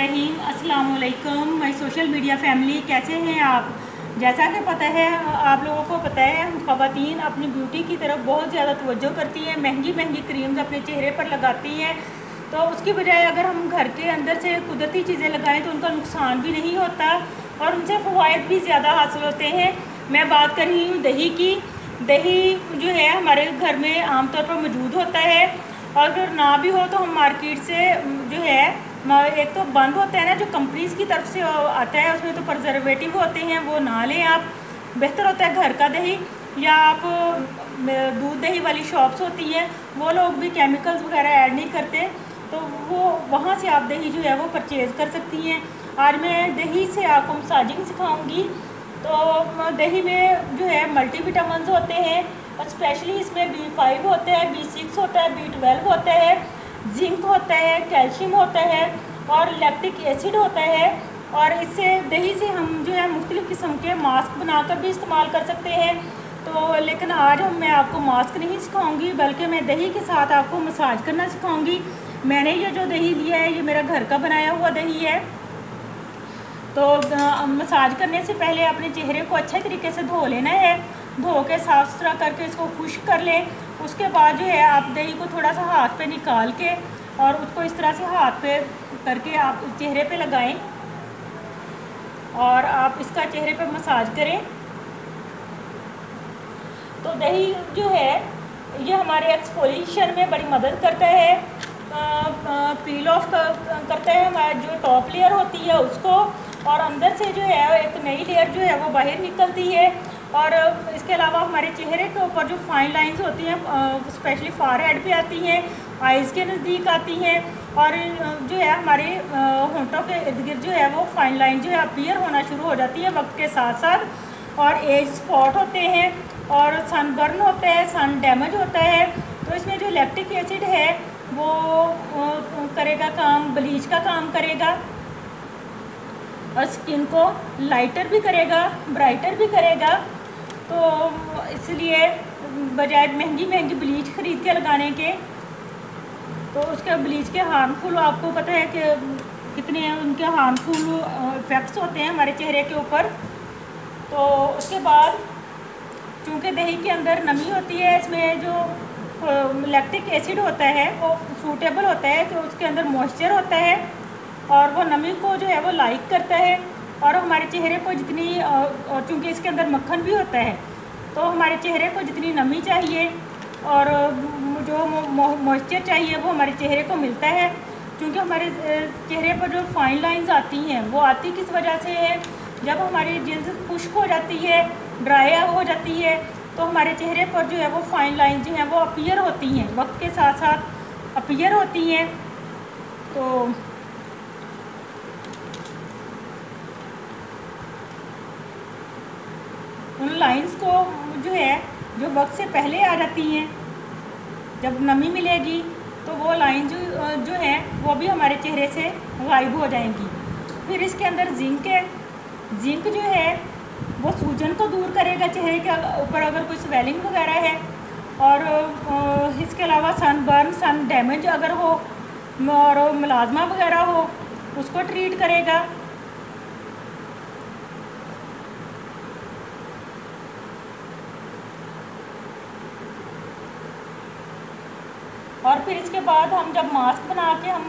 बिस्मिल्लाहिर्रहमानिर्रहीम। अस्सलाम वालेकुम माय सोशल मीडिया फैमिली, कैसे हैं आप। जैसा कि पता है, आप लोगों को पता है, हम ख़वातीन अपनी ब्यूटी की तरफ बहुत ज़्यादा तवज्जो करती हैं, महंगी महंगी क्रीम्स अपने चेहरे पर लगाती हैं। तो उसकी बजाय अगर हम घर के अंदर से कुदरती चीज़ें लगाएं तो उनका नुकसान भी नहीं होता और उनसे फ़वाइद भी ज़्यादा हासिल होते हैं। मैं बात कर रही हूँ दही की। दही जो है हमारे घर में आमतौर पर मौजूद होता है, और अगर ना भी हो तो हम मार्केट से जो है, एक तो बंद होता है ना, जो कंपनीज़ की तरफ से आता है, उसमें तो प्रिजर्वेटिव होते हैं, वो ना लें आप। बेहतर होता है घर का दही, या आप दूध दही वाली शॉप्स होती हैं, वो लोग भी केमिकल्स वगैरह ऐड नहीं करते, तो वो वहाँ से आप दही जो है वो परचेज़ कर सकती हैं। आज मैं दही से आपको मसाजिंग सिखाऊंगी। तो दही में जो है मल्टीविटामिन्स होते हैं, और स्पेशली इसमें B5 होता है, B6 होता है, B12 होता है, जिंक होता है, कैल्शियम होता है और लैक्टिक एसिड होता है। और इससे दही से हम जो है मुख्तलिफ़ किस्म के मास्क बनाकर भी इस्तेमाल कर सकते हैं। तो लेकिन आज मैं आपको मास्क नहीं सिखाऊंगी, बल्कि मैं दही के साथ आपको मसाज करना सिखाऊंगी। मैंने ये जो दही लिया है, ये मेरा घर का बनाया हुआ दही है। तो मसाज करने से पहले अपने चेहरे को अच्छे तरीके से धो लेना है। धो के साफ़ सुथरा करके इसको खुश्क कर लें। उसके बाद जो है आप दही को थोड़ा सा हाथ पे निकाल के और उसको इस तरह से हाथ पे करके आप चेहरे पे लगाएं, और आप इसका चेहरे पे मसाज करें। तो दही जो है ये हमारे एक्सफोलिएशन में बड़ी मदद करता है, पील ऑफ करता है हमारा जो टॉप लेयर होती है उसको, और अंदर से जो है एक नई लेयर जो है वो बाहर निकलती है। और इसके अलावा हमारे चेहरे के ऊपर जो फाइन लाइंस होती हैं, स्पेशली फॉरहेड पे आती हैं, आइज़ के नज़दीक आती हैं, और जो है हमारे होंठों के इर्द गिर्द जो है वो फाइन लाइन जो है अपीयर होना शुरू हो जाती है वक्त के साथ साथ। और एज स्पॉट होते हैं, और सनबर्न होता है, सन डैमेज होता है। तो इसमें जो लैक्टिक एसिड है वो करेगा काम, ब्लीच का काम करेगा, और स्किन को लाइटर भी करेगा, ब्राइटर भी करेगा। तो इसलिए बजाय महंगी महंगी ब्लीच ख़रीद के लगाने के, तो उसके ब्लीच के हार्मफुल, आपको पता है कि कितने उनके हार्मफुल इफ़ेक्ट्स होते हैं हमारे चेहरे के ऊपर। तो उसके बाद चूँकि दही के अंदर नमी होती है, इसमें जो लैक्टिक एसिड होता है वो सूटेबल होता है, तो उसके अंदर मॉइस्चर होता है और वो नमी को जो है वो लाइक करता है। और हमारे चेहरे को जितनी, और चूँकि इसके अंदर मक्खन भी होता है, तो हमारे चेहरे को जितनी नमी चाहिए और जो मॉइस्चर चाहिए वो हमारे चेहरे को मिलता है। क्योंकि हमारे चेहरे पर जो फाइन लाइंस आती हैं वो आती किस वजह से है, जब हमारी जिल्द खुश्क हो जाती है, ड्राई हो जाती है, तो हमारे चेहरे पर जो है वो फाइन लाइंस जो हैं वो अपीयर होती हैं, वक्त के साथ साथ अपीयर होती हैं। तो उन लाइंस को जो है, जो वक्त से पहले आ जाती हैं, जब नमी मिलेगी तो वो लाइन जो है वो भी हमारे चेहरे से गायब हो जाएंगी। फिर इसके अंदर जिंक है। जिंक जो है वो सूजन को दूर करेगा चेहरे के ऊपर अगर कोई स्वेलिंग वगैरह है, और इसके अलावा सनबर्न, सन डैमेज अगर हो और मलाजमा वगैरह हो, उसको ट्रीट करेगा। और फिर इसके बाद हम जब मास्क बना के हम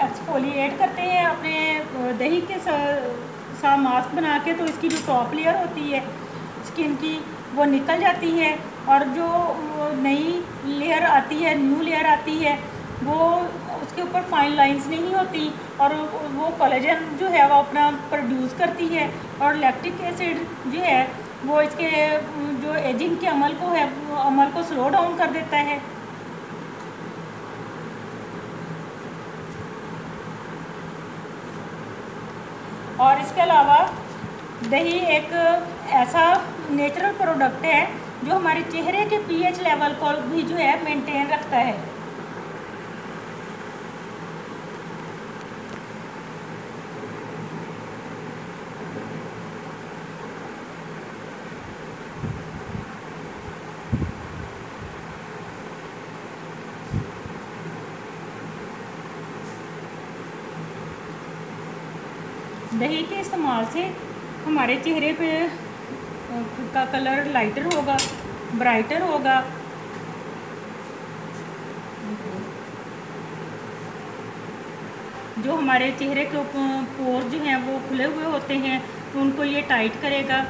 एक्सफोलिएट करते हैं अपने दही के साथ मास्क बना के, तो इसकी जो टॉप लेयर होती है स्किन की वो निकल जाती है, और जो नई लेयर आती है, न्यू लेयर आती है, वो उसके ऊपर फाइन लाइंस नहीं होती, और वो कोलेजन जो है वो अपना प्रोड्यूस करती है। और लैक्टिक एसिड जो है वो इसके जो एजिंग के अमल को स्लो डाउन कर देता है। और इसके अलावा दही एक ऐसा नेचुरल प्रोडक्ट है जो हमारे चेहरे के पीएच लेवल को भी जो है मेंटेन रखता है। दही के इस्तेमाल से हमारे चेहरे पे का कलर लाइटर होगा, ब्राइटर होगा। जो हमारे चेहरे के पोर जो हैं वो खुले हुए होते हैं उनको ये टाइट करेगा,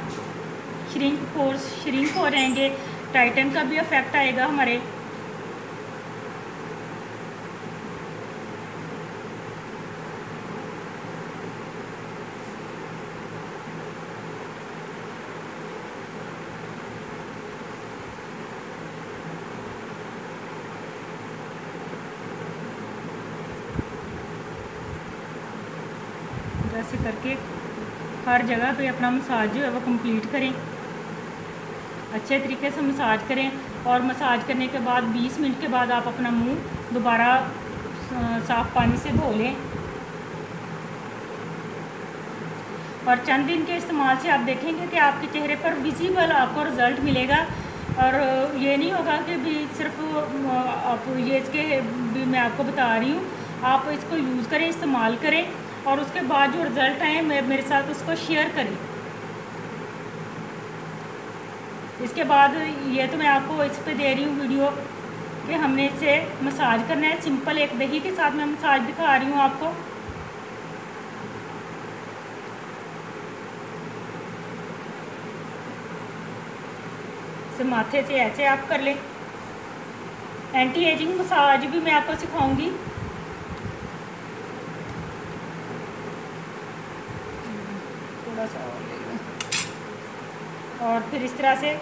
पोर्स श्रिंक हो जाएंगे, टाइटन का भी इफेक्ट आएगा हमारे। ऐसे करके हर जगह पे अपना मसाज जो है वो कंप्लीट करें, अच्छे तरीके से मसाज करें। और मसाज करने के बाद 20 मिनट के बाद आप अपना मुंह दोबारा साफ़ पानी से धो लें। और चंद दिन के इस्तेमाल से आप देखेंगे कि आपके चेहरे पर विजिबल आपको रिज़ल्ट मिलेगा। और ये नहीं होगा कि भी सिर्फ आप ये इसके भी मैं आपको बता रही हूँ, आप इसको यूज़ करें, इस्तेमाल करें और उसके बाद जो रिज़ल्ट आए मेरे साथ उसको शेयर करें। इसके बाद ये तो मैं आपको इस पे दे रही हूँ वीडियो कि हमने इसे मसाज करना है। सिंपल एक दही के साथ मैं मसाज दिखा रही हूँ आपको। इसे माथे से ऐसे आप कर लें। एंटी एजिंग मसाज भी मैं आपको सिखाऊंगी। थोड़ा सा और फिर इस तरह से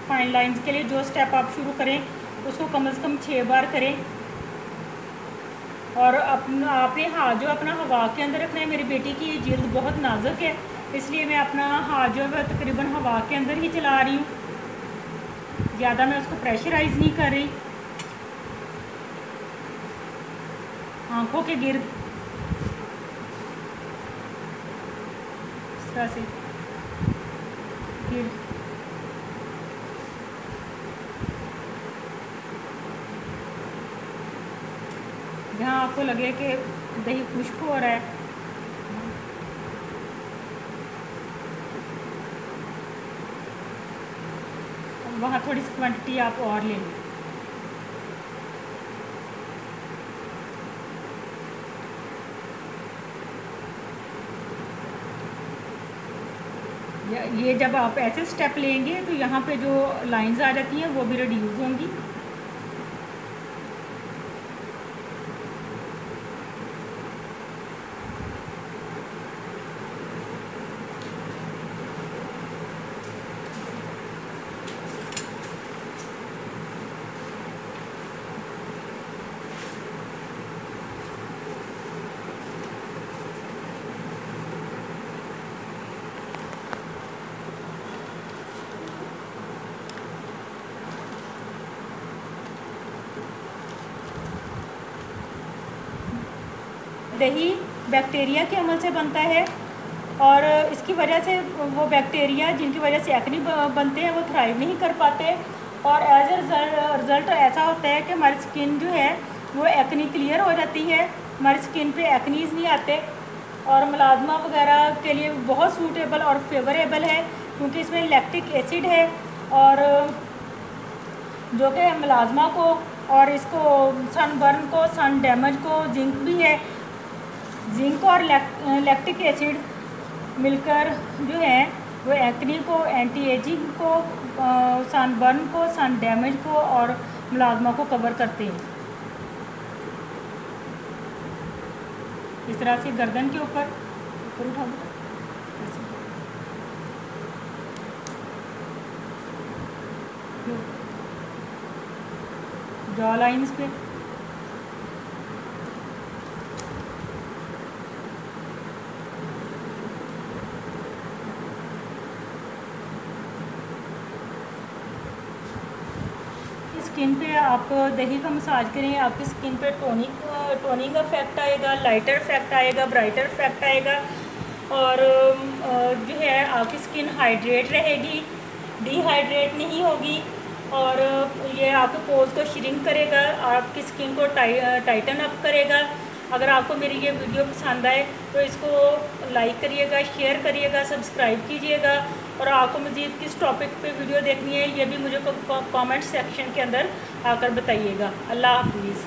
फाइन लाइंस के लिए जो स्टेप आप शुरू करें उसको कम से कम 6 बार करें। और आपने हाथ जो अपना हवा के अंदर रखना है। मेरी बेटी की जिल्द बहुत नाजुक है, इसलिए मैं अपना हाथ जो है तकरीबन हवा के अंदर ही चला रही हूँ, ज़्यादा मैं उसको प्रेशराइज नहीं कर रही। आँखों के गिर्द इस तरह से गिर्द। जहाँ आपको लगे कि दही खुश्क हो रहा है, वहाँ थोड़ी सी क्वांटिटी आप और ले लें। ये जब आप ऐसे स्टेप लेंगे तो यहाँ पे जो लाइंस आ जाती हैं वो भी रिड्यूस होंगी। दही बैक्टीरिया के अमल से बनता है और इसकी वजह से वो बैक्टीरिया जिनकी वजह से एक्ने बनते हैं वो थ्राइव नहीं कर पाते। और एज ए रिज़ल्ट ऐसा होता है कि हमारी स्किन जो है वो एक्ने क्लियर हो जाती है, हमारी स्किन पे एक्नीज नहीं आते। और मुलाजमा वगैरह के लिए बहुत सूटेबल और फेवरेबल है क्योंकि इसमें लैक्टिक एसिड है और जो कि मुलाजमा को और इसको सनबर्न को, सन डैमेज को, जिंक भी है। जिंक और लैक्टिक एसिड मिलकर जो है वो एक्ने को, एंटी एजिंग को, सनबर्न को, सन डैमेज को और मुलाजमा को कवर करते हैं। इस तरह से गर्दन के ऊपर उठा दो, जॉ लाइन्स पे, स्किन पे आप दही का मसाज करें, आपकी स्किन पे टोनिंग इफेक्ट आएगा, लाइटर इफेक्ट आएगा, ब्राइटर इफेक्ट आएगा और जो है आपकी स्किन हाइड्रेट रहेगी, डिहाइड्रेट नहीं होगी। और ये आपके पोर्स को श्रिंक करेगा, आपकी स्किन को टाइटन अप करेगा अगर आपको मेरी ये वीडियो पसंद आए तो इसको लाइक करिएगा, शेयर करिएगा, सब्सक्राइब कीजिएगा। और आपको मज़ीद किस टॉपिक पे वीडियो देखनी है ये भी मुझे कमेंट सेक्शन के अंदर आकर बताइएगा। अल्लाह हाफिज़।